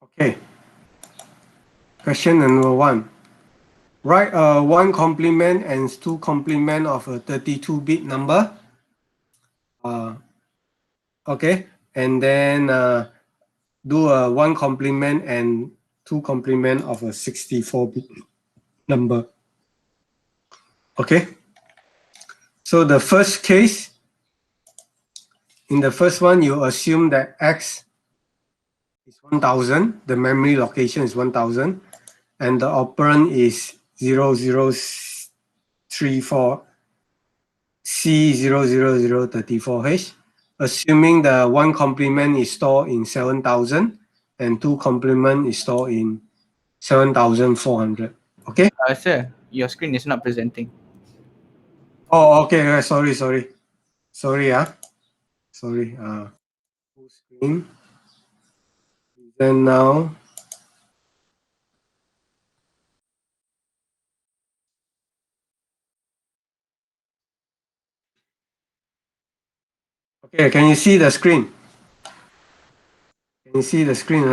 Okay. Question number 1. Write a 1 complement and 2 complement of a 32-bit number. Okay, and then do a 1 complement and 2 complement of a 64-bit number. Okay, so the first case, in the first one, you assume that X is 1000, the memory location is 1000, and the operand is 0034 C00034H, assuming the 1 complement is stored in 7000 and 2 complement is stored in 7400. Okay? Sir, your screen is not presenting. Oh, okay. Sorry. Sorry. Sorry. Full screen. Then now. Okay, can you see the screen? Can you see the screen?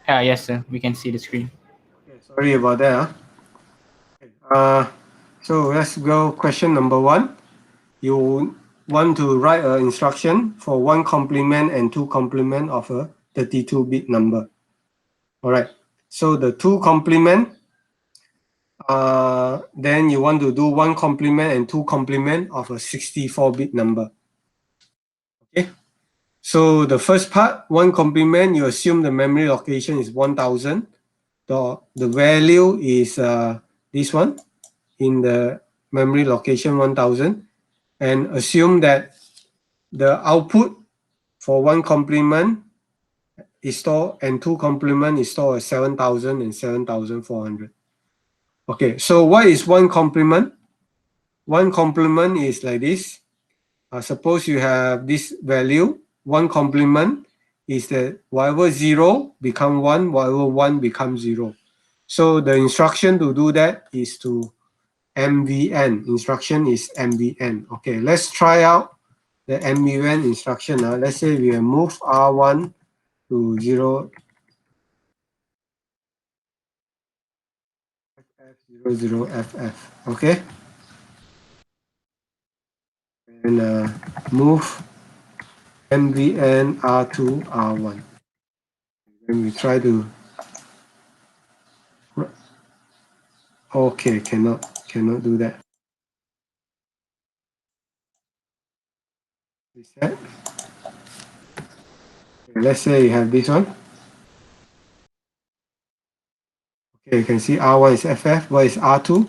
Yes, sir. We can see the screen. Okay, sorry about that. Okay. So let's go question number 1. You want to write an instruction for 1 complement and 2 complement of a 32-bit number. All right. So the 2 complement, then you want to do 1 complement and 2 complement of a 64-bit number. Okay. So the first part, 1 complement, you assume the memory location is 1000. The value is this one in the memory location 1000, and assume that the output for 1 complement is stored and 2 complement is stored at 7000 and 7400. Okay, so what is 1 complement? 1 complement is like this. Suppose you have this value. 1 complement is that whatever 0 become 1, whatever 1 becomes 0. So the instruction to do that is to MVN. Instruction is MVN. Okay, let's try out the MVN instruction. Let's say we move R1 to 0, FF00FF. Okay, and move MVN R2 R1. And we try to. Okay, cannot do that. Reset. Okay, let's say you have this one. Okay, you can see R1 is FF. What is R2?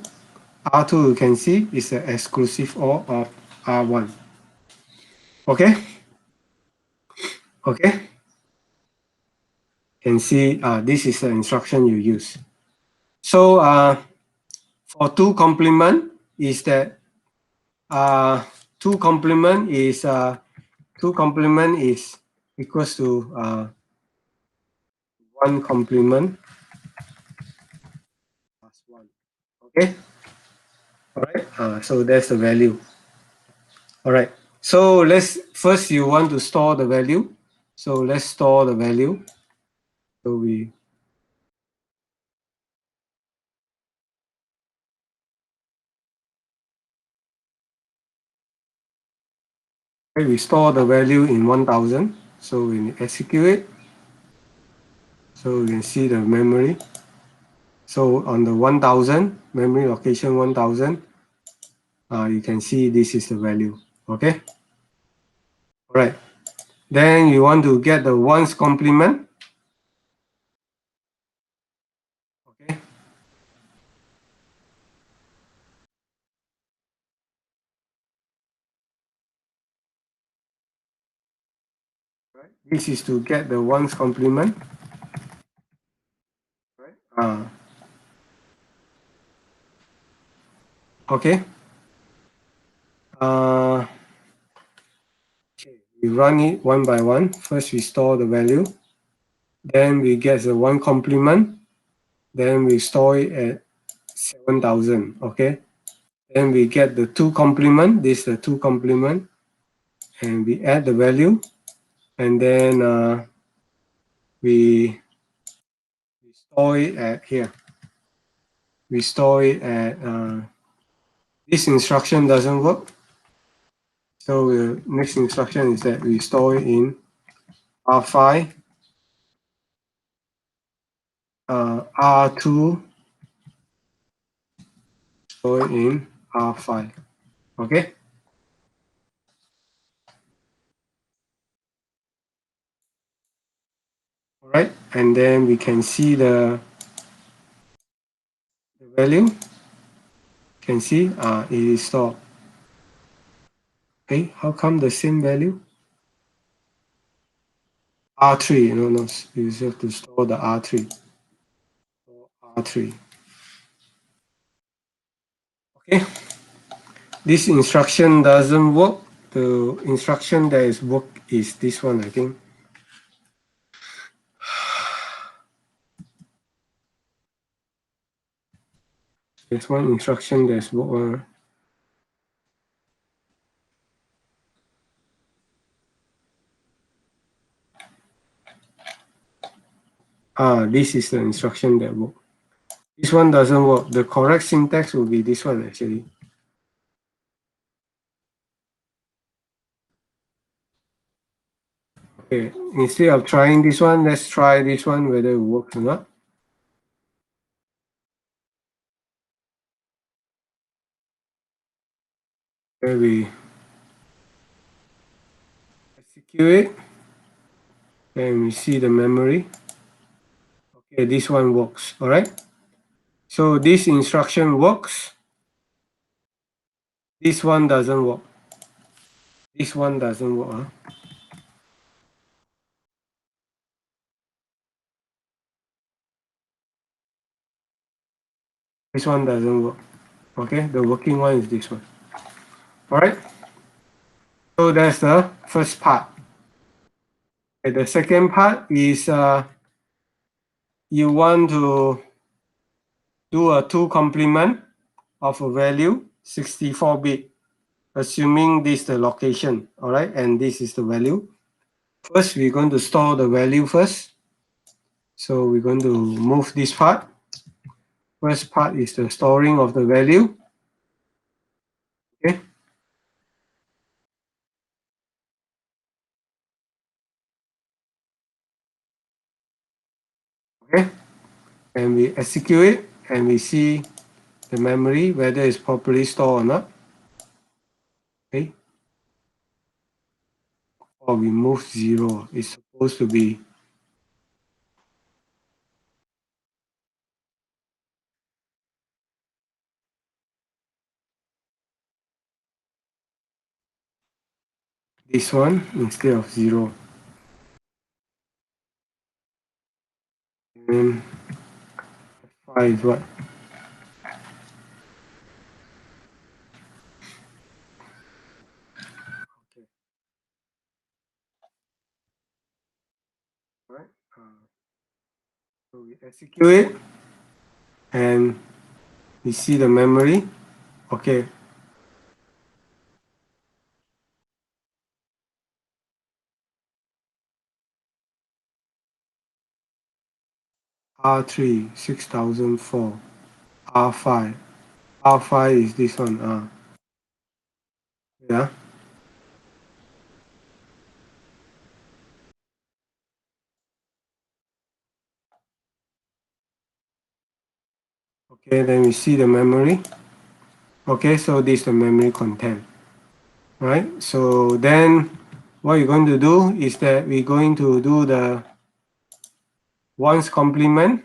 R2 you can see is the exclusive OR of R1. Okay. Okay. Can see this is the instruction you use. So for 2 complement is that 2 complement is equals to 1 complement plus 1. Okay. All right. So that's the value. All right. So first you want to store the value. So let's store the value. So we store the value in 1000. So we execute it. So you can see the memory. So on the 1000, memory location 1000, you can see this is the value. Okay. All right. Then you want to get the ones complement. Okay. Right. This is to get the ones complement. Right. Okay. We run it one by one. First, we store the value. Then we get the 1 complement. Then we store it at 7000. Okay. Then we get the 2 complement. This is the 2 complement. And we add the value. And then we store it at here. We store it at this instruction doesn't work. So the next instruction is that we store it in R5, R2, store it in R5. Okay. All right, and then we can see the value. Can see it is stored. Okay, how come the same value? R3, no, you have to store the R3. R3. Okay, this instruction doesn't work. The instruction that is work is this one, I think. There's one instruction that's work. This is the instruction that work. This one doesn't work. The correct syntax will be this one actually. Okay, instead of trying this one, let's try this one whether it works or not. Okay, we execute it and we see the memory. Okay, this one works. All right. So this instruction works. This one doesn't work. This one doesn't work. Huh? This one doesn't work. Okay, the working one is this one. All right. So that's the first part. Okay, the second part is you want to do a 2 complement of a value 64-bit, assuming this is the location. All right, and this is the value. First, we're going to store the value first. So we're going to move this part. First part is the storing of the value. Okay. Okay. And we execute it and we see the memory, whether it's properly stored or not. Okay. Or we move 0. It's supposed to be this one instead of 0. And 5 is what? Okay. All right. So we execute it and we see the memory. Okay. R3 6004. R5. R5 is this one. Yeah. Okay, then we see the memory. Okay, so this is the memory content. Right? So then what you're going to do is that we're going to do the ones complement,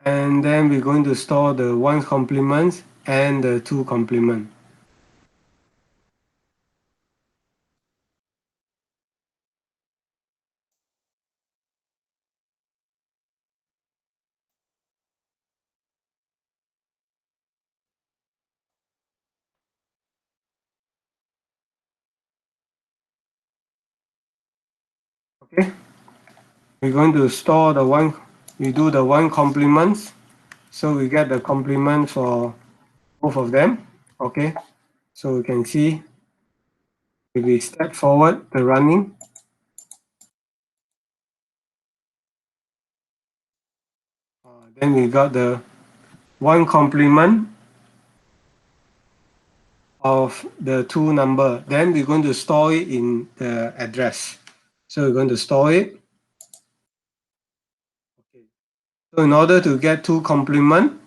and then we're going to store the ones complements and the 2 complement. Okay, we're going to store the one, we do the 1 complements, so we get the complement for both of them. Okay, so we can see if we step forward the running, Then we got the 1 complement of the 2 number. Then we're going to store it in the address. So we're going to store it. Okay. So in order to get 2 complement,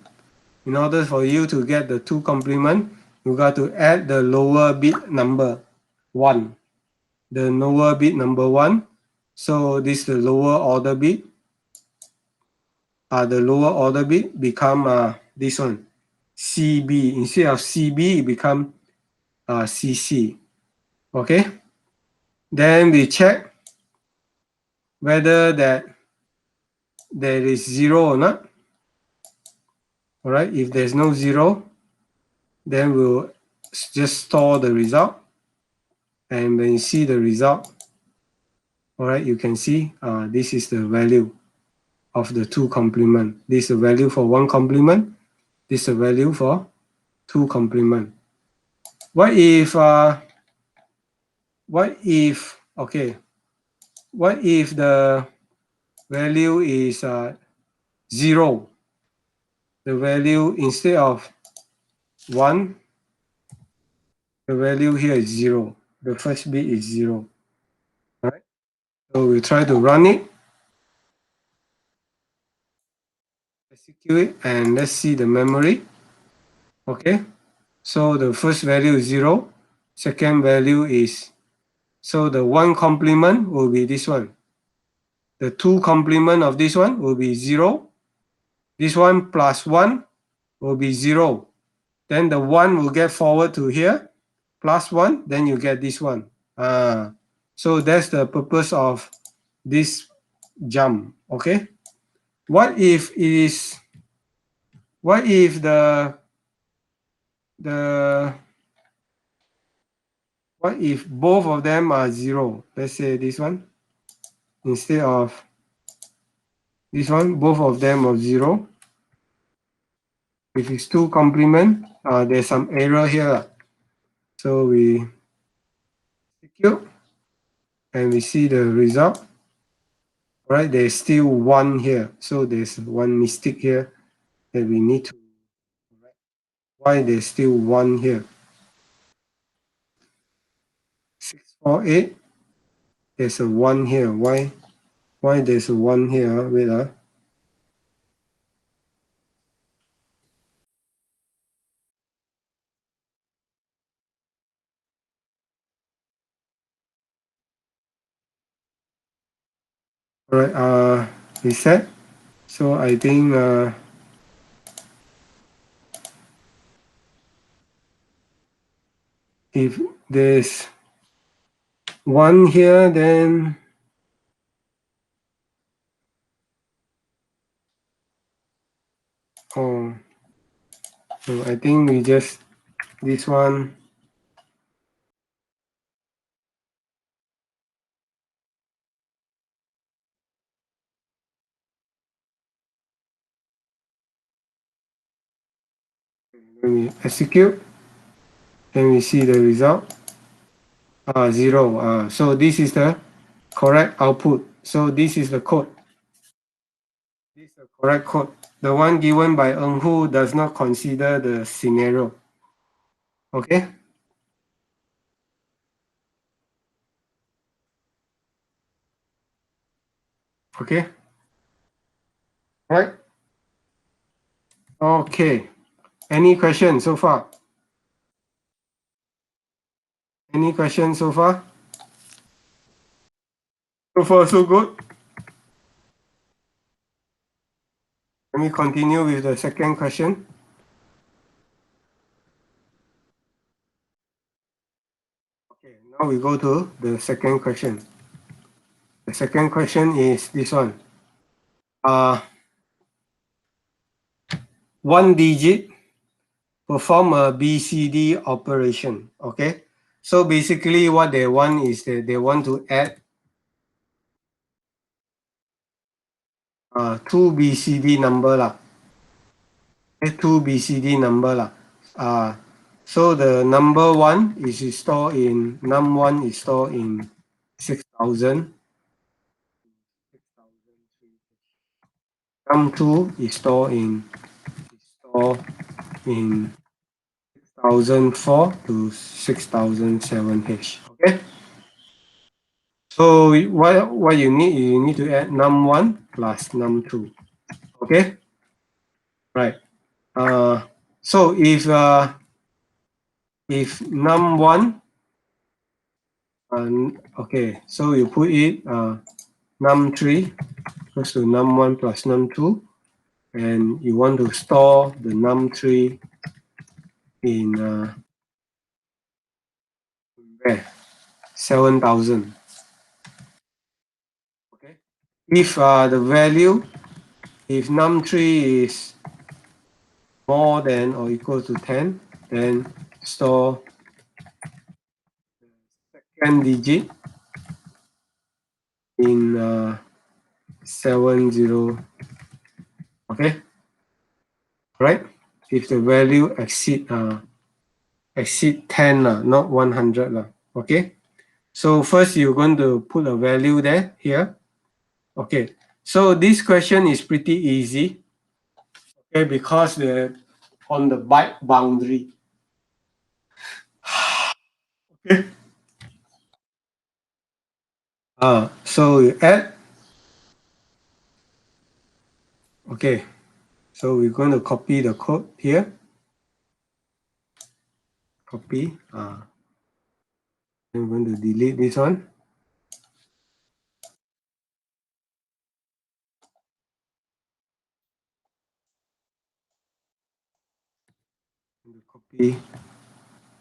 in order for you to get the 2 complement, you got to add the lower bit number 1. The lower bit number 1. So this is the lower order bit. The lower order bit become this one, CB. Instead of CB, it become CC. Okay. Then we check whether that there is 0 or not. All right. If there's no 0, then we'll just store the result. And when you see the result, all right, you can see this is the value of the 2 complement. This is the value for 1 complement. This is the value for 2 complement. What if okay, what if the value is 0? The value instead of 1, the value here is 0. The first bit is 0. All right. So we try to run it, execute it, and let's see the memory. Okay. So the first value is 0. Second value is, so the 1 complement will be this one. The 2 complement of this one will be 0. This one plus 1 will be 0. Then the 1 will get forward to here, plus 1, then you get this one. So that's the purpose of this jump. Okay. What if what if both of them are 0? Let's say this one. Instead of this one, both of them are 0. If it's 2 complement, there's some error here. So we execute and we see the result. All right, there's still 1 here. So there's 1 mistake here that we need to correct. Why there's still 1 here? 648. There's a 1 here. Why there's a 1 here? Wait. All right, reset. So I think if there's 1 here, then so I think we just this one. When we execute, then we see the result. 0. So this is the correct output. So this is the code. This is the correct code. The one given by Eng Hu does not consider the scenario. Okay. Okay. Right. Okay. Any questions so far? Any questions so far? So far, so good. Let me continue with the second question. Okay, now we go to the second question. The second question is this one. 1 digit perform a BCD operation. Okay. So basically what they want is that they want to add 2 BCD number lah. 2 BCD number lah. So the number 1 is stored in num1 is stored in 6000. num2 is stored in 6004 to 6007H. Okay. So what you need to add num1 plus num2. Okay. Right. So if num1 okay, so you put it num3 equals to num1 plus num2, and you want to store the num3 in where 7000. Okay. If the value, if num3 is more than or equal to 10, then store second digit in 70. Okay, right? If the value exceed 10 not 100 Okay. So first you're going to put a value there here. Okay. So this question is pretty easy. Okay, because we're on the byte boundary. Okay. So you add. Okay. So we're going to copy the code here. Copy. I'm going to delete this one. Copy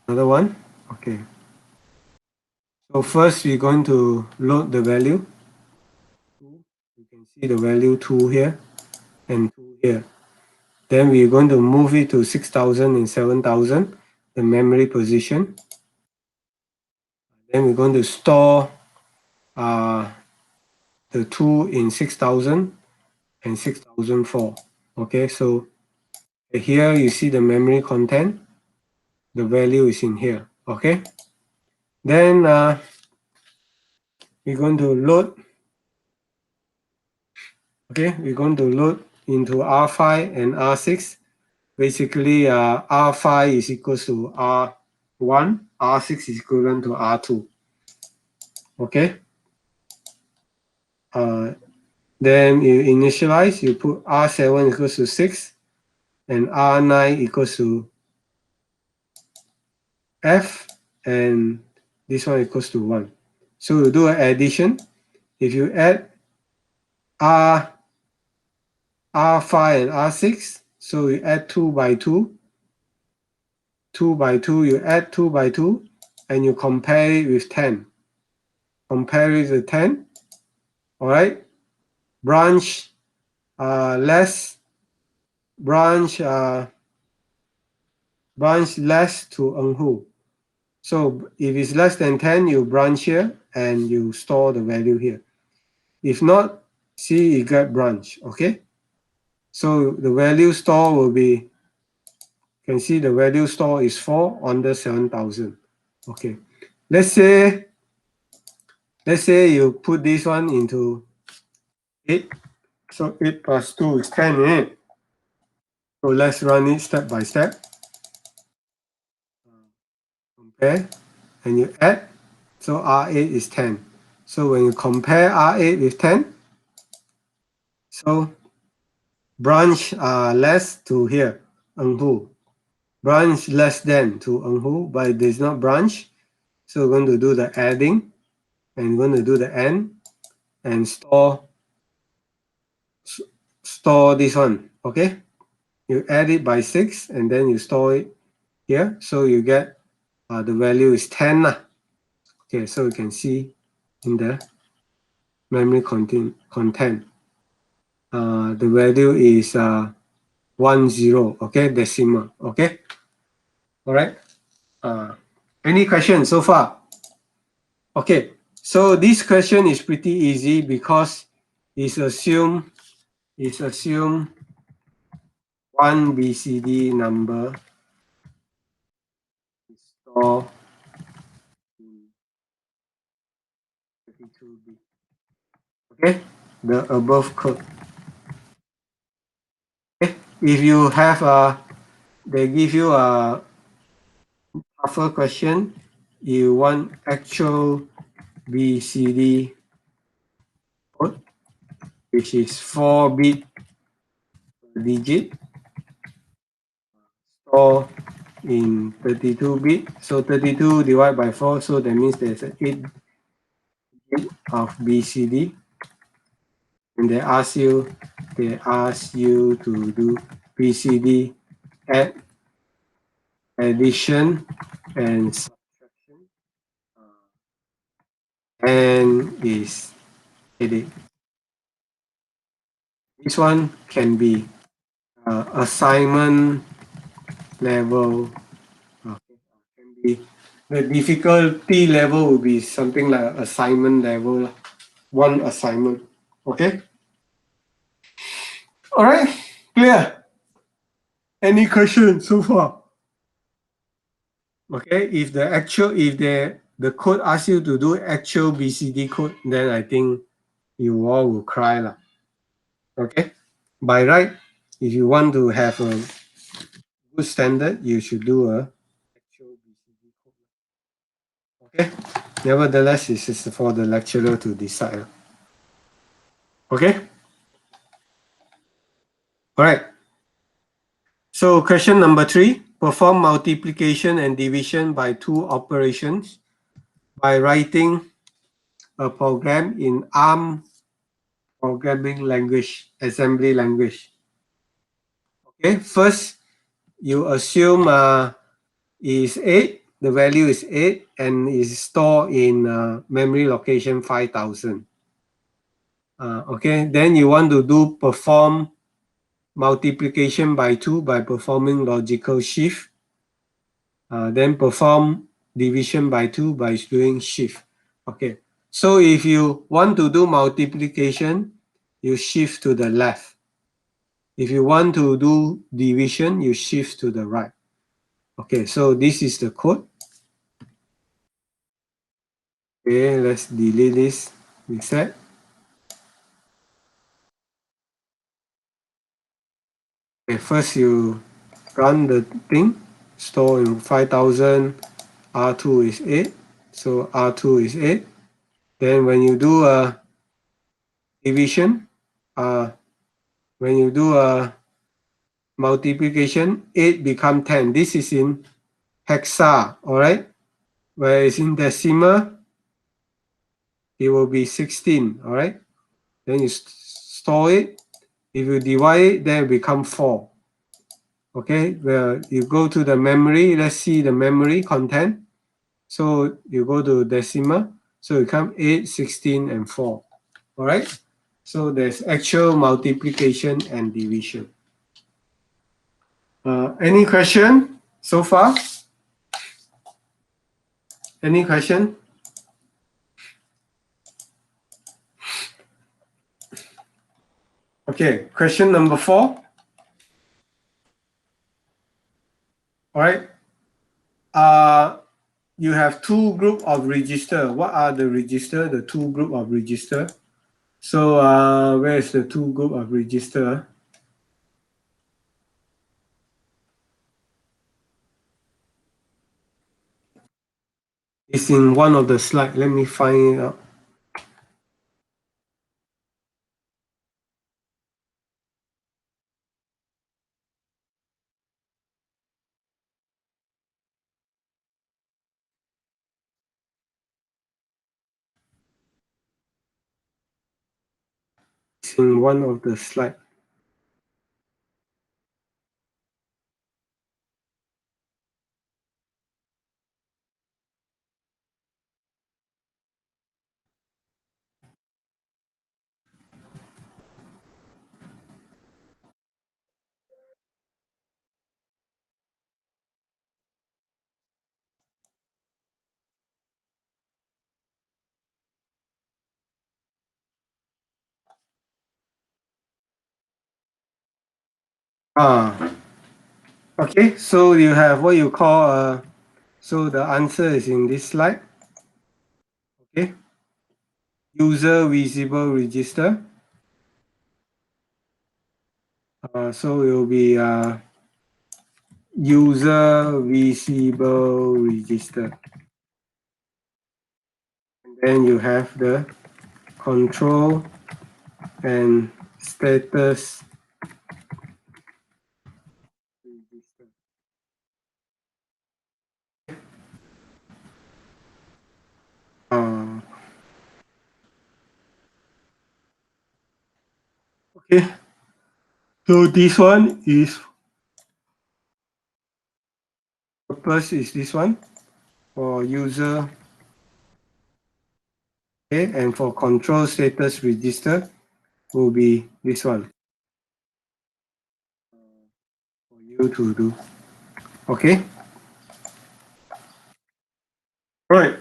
another one. Okay. So first we're going to load the value. You can see the value 2 here and 2 here. Then we're going to move it to 6000 and 7000, the memory position. Then we're going to store the 2 in 6000 and 6004. Okay, so here you see the memory content. The value is in here. Okay. Then we're going to load. Okay, we're going to load into R5 and R6. Basically, R5 is equals to R1, R6 is equivalent to R2. Okay. Then you initialize, you put R7 equals to 6 and R9 equals to F, and this one equals to 1. So you do an addition. If you add R5 and R6, so you add 2 by 2. 2 by 2, you add 2 by 2, and you compare it with 10. Compare it with 10. All right. Branch less branch less to Enhu. So if it's less than 10, you branch here and you store the value here. If not, see you get branch. Okay. So the value store will be, you can see the value store is 4 under 7000. Okay. Let's say you put this one into 8. So 8 plus 2 is 10, isn't it? So let's run it step by step. Compare, and you add. So R8 is 10. So when you compare R8 with 10, so branch less to here, Enhu. Branch less than to Enhu, but it is not branch. So we're going to do the adding, and we're going to do the AND, and store this one. Okay. You add it by 6, and then you store it here. So you get the value is 10. Okay, so you can see in the memory content. The value is 10. Okay, decimal. Okay. All right. Any questions so far? Okay. So this question is pretty easy because it's assumed one BCD number is stored in 32 bit. Okay, the above code. if you have they give you a tougher question, you want actual BCD code, which is 4-bit digit, store in 32-bit. So 32 divided by 4, so that means there's an 8 of BCD. And they ask you to do BCD add, addition, and subtraction. And is headache. This one can be assignment level. Can be the difficulty level will be something like assignment level, one assignment. Okay. All right. Clear. Any question so far? Okay. If the code asks you to do actual BCD code, then I think you all will cry lah. Okay. By right, if you want to have a good standard, you should do a actual BCD code. Okay. Nevertheless, this is for the lecturer to decide. Okay. All right. So question number 3, perform multiplication and division by 2 operations by writing a program in ARM programming language, assembly language. Okay, first you assume is 8, the value is 8 and is stored in memory location 5000. Okay, then you want to do perform multiplication by 2 by performing logical shift. Then perform division by 2 by doing shift. Okay, so if you want to do multiplication, you shift to the left. If you want to do division, you shift to the right. Okay, so this is the code. Okay, let's delete this reset. Okay, first you run the thing, store in 5000, R2 is 8, so R2 is 8. Then when you do a division, when you do a multiplication, 8 become 10. This is in hexa, all right? Whereas in decimal, it will be 16, all right? Then you store it. If you divide it, then it become 4. Okay, well, you go to the memory. Let's see the memory content. So you go to decimal. So it comes 8, 16, and 4. All right? So there's actual multiplication and division. Any question so far? Any question? Okay, question number 4. All right. You have 2 group of register. What are the register? The 2 group of register. So where is the 2 group of register? It's in one of the slide. Let me find it out. It's in one of the slide. Okay, so you have what you call so the answer is in this slide. Okay, user visible register. So it will be user visible register. And then you have the control and status register. Okay, so this one is purpose is this one for user, okay, and for control status register will be this one for you to do. Okay, right.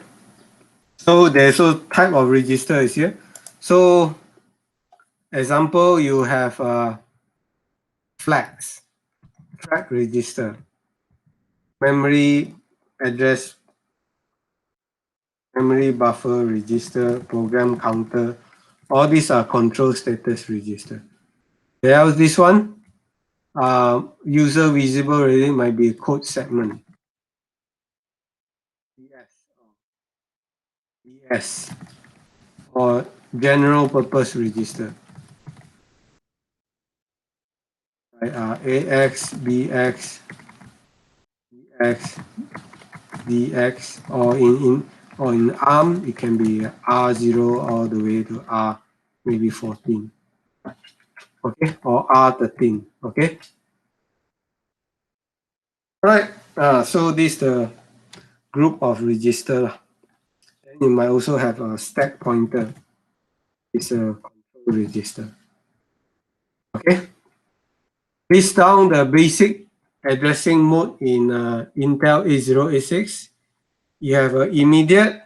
So there's a type of register is here. So example, you have flags, flag register, memory address, memory buffer register, program counter. All these are control status register. Else this one, user visible really might be code segment. Yes, or general purpose register. Right, AX, BX, BX, DX, or in ARM, it can be R0 all the way to R maybe 14. Okay, or R13. Okay. All right. So this is the group of register. Then you might also have a stack pointer. It's a control register. Okay. List down the basic addressing mode in Intel 8086. You have immediate,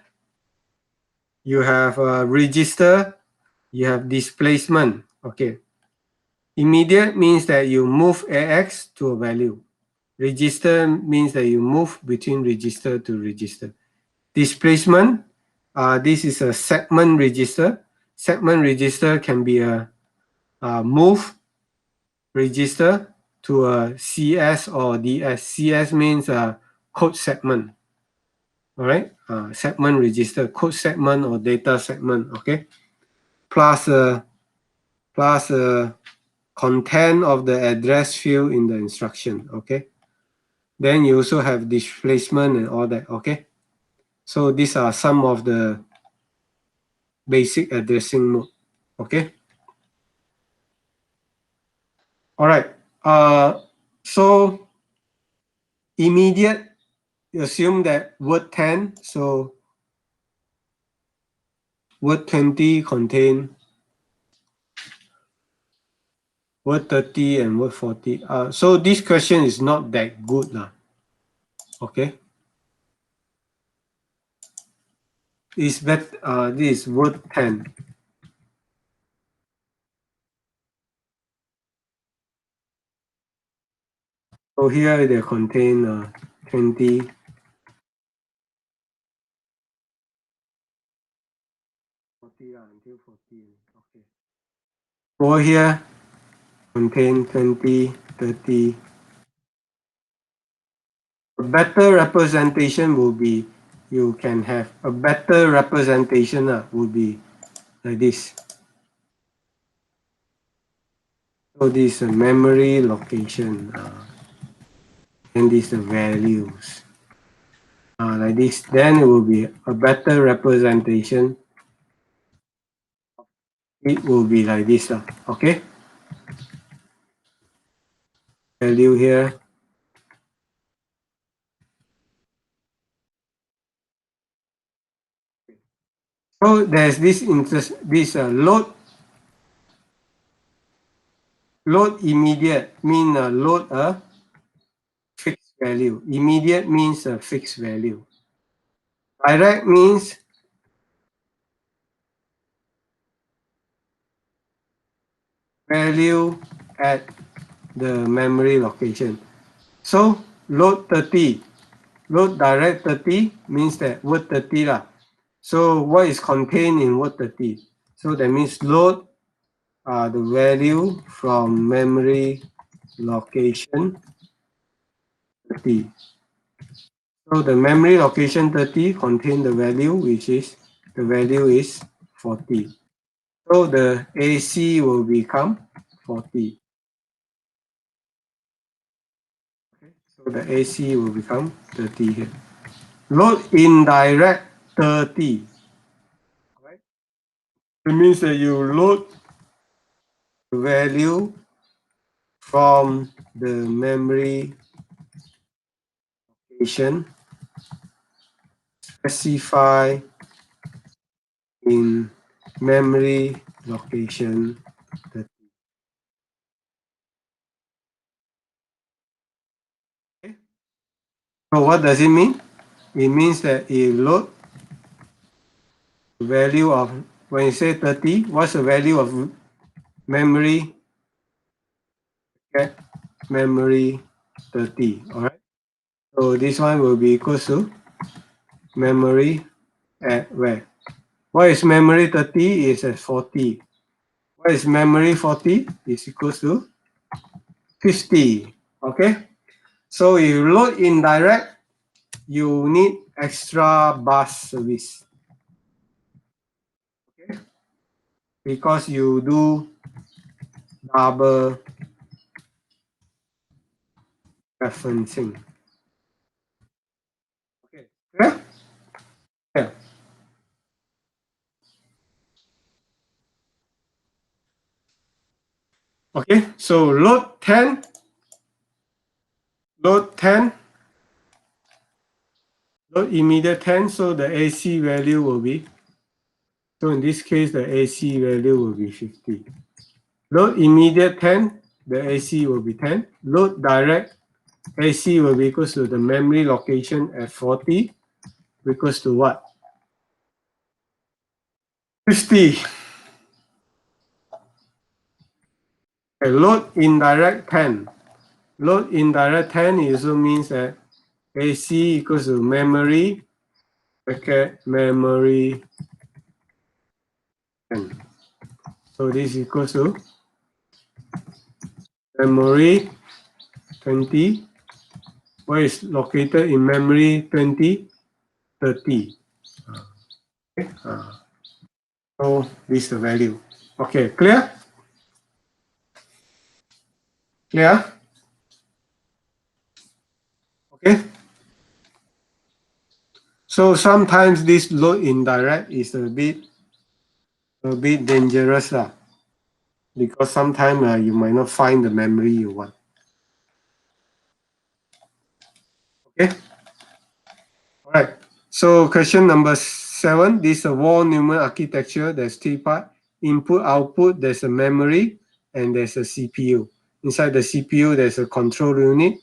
you have register, you have displacement. Okay. Immediate means that you move AX to a value. Register means that you move between register to register. Displacement, this is a segment register. Segment register can be a move register to a CS or DS. CS means code segment. All right, segment register, code segment or data segment. Okay, plus content of the address field in the instruction. Okay, then you also have displacement and all that. Okay, so these are some of the basic addressing mode. Okay. All right. So immediate, assume that word 10, so word 20 contain word 30 and word 40. So this question is not that good lah. Okay. It's better, this is word 10. So here they contain 20, 40 until 40. Okay. Over here contain 20, 30. A better representation will be, you can have a better representation would be like this. So this is a memory location, and this is the values. Like this, then it will be a better representation. It will be like this, okay? Value here. So there's this load immediate mean load a fixed value. Immediate means a fixed value. Direct means value at the memory location. So load 30, load direct 30 means that word 30 lah. So what is contained in word 30? So that means load the value from memory location 30. So the memory location 30 contain the value the value is 40. So the AC will become 40. Okay. So the AC will become 30 here. Load indirect 30. Right? It means that you load the value from the memory location specify in memory location 30. Okay. So what does it mean? It means that you load the value of, when you say 30, what's the value of memory? Okay. Memory 30. All right. So this one will be equal to memory at where? What is memory 30 is at 40. What is memory 40 is equals to 50. Okay. So if you load indirect, you need extra bus service. Okay. Because you do double referencing. Okay. Yeah. Yeah. Okay. So load 10. Load 10. Load immediate 10. So the AC value will be, so in this case, the AC value will be 50. Load immediate 10. The AC will be 10. Load direct AC will be equals to the memory location at 40 equals to what? 50. Okay, load indirect 10. Load indirect 10 also means that AC equals to memory, okay, memory 10. So this equals to memory 20. Where is located in memory 20? 30. Okay. So this is the value. Okay, clear? Clear? Okay. So sometimes this load indirect is a bit dangerous because sometimes you might not find the memory you want. Okay. All right. So question number 7. This is a wall Neumann architecture. There's 3 parts. Input, output. There's a memory and there's a CPU. Inside the CPU, there's a control unit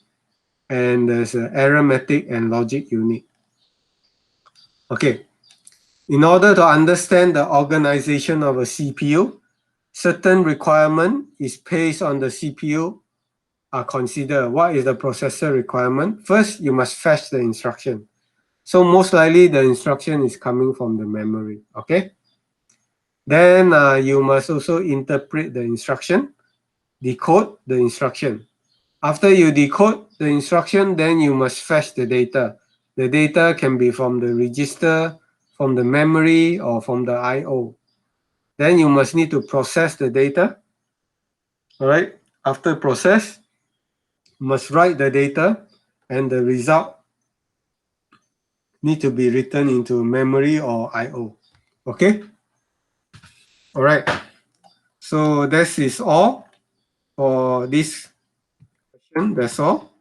and there's an arithmetic and logic unit. Okay. In order to understand the organization of a CPU, certain requirement is placed on the CPU are considered. What is the processor requirement? First, you must fetch the instruction. So most likely the instruction is coming from the memory. Okay. Then you must also interpret the instruction, decode the instruction. After you decode the instruction, then you must fetch the data. The data can be from the register, from the memory, or from the I/O. Then you must need to process the data. All right. After process, you must write the data, and the result need to be written into memory or I/O. Okay. All right. So this is all for this question. That's all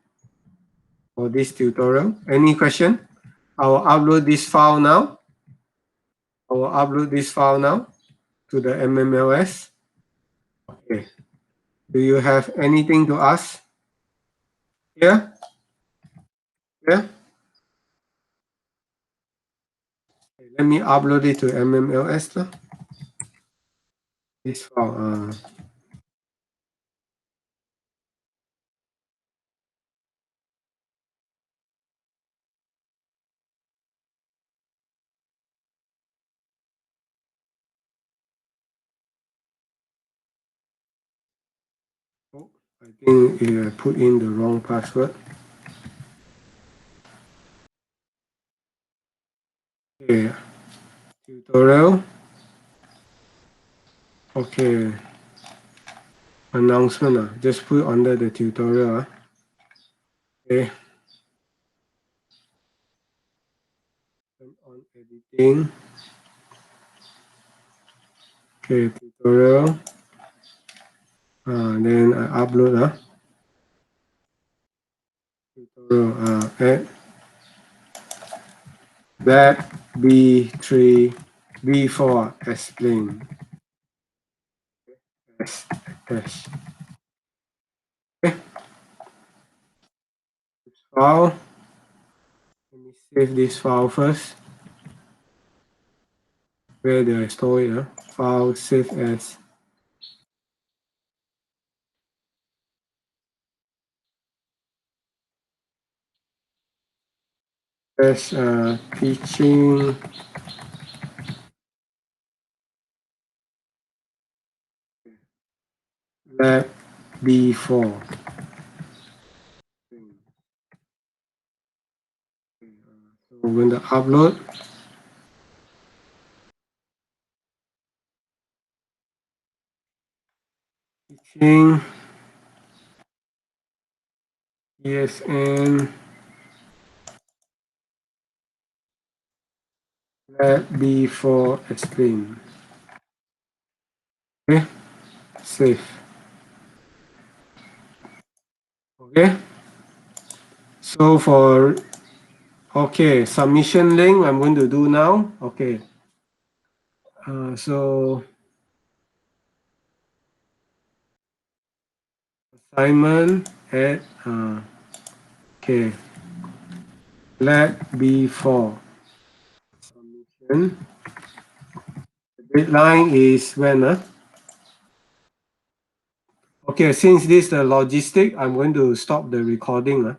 for this tutorial. Any question? I will upload this file now. I will upload this file now to the MMLS. Okay. Do you have anything to ask? Yeah? Yeah? Okay, let me upload it to MMLS. This file. I think I put in the wrong password. Okay, tutorial. Okay, announcement. Just put under the tutorial. Okay. Turn on editing. Okay, tutorial. Then I upload. Tutorial. Add Lab B3, B4 explain. Attach. Okay. File. Let me save this file first. Where do I store it? File save as. As teaching Lab B4. So we're going to upload. Teaching TSN Lab B4 explain. Okay, save. Okay, so for submission link I'm going to do now. Okay, so assignment at okay, Lab B4 submission. The deadline is when? Okay, since this is the logistic, I'm going to stop the recording.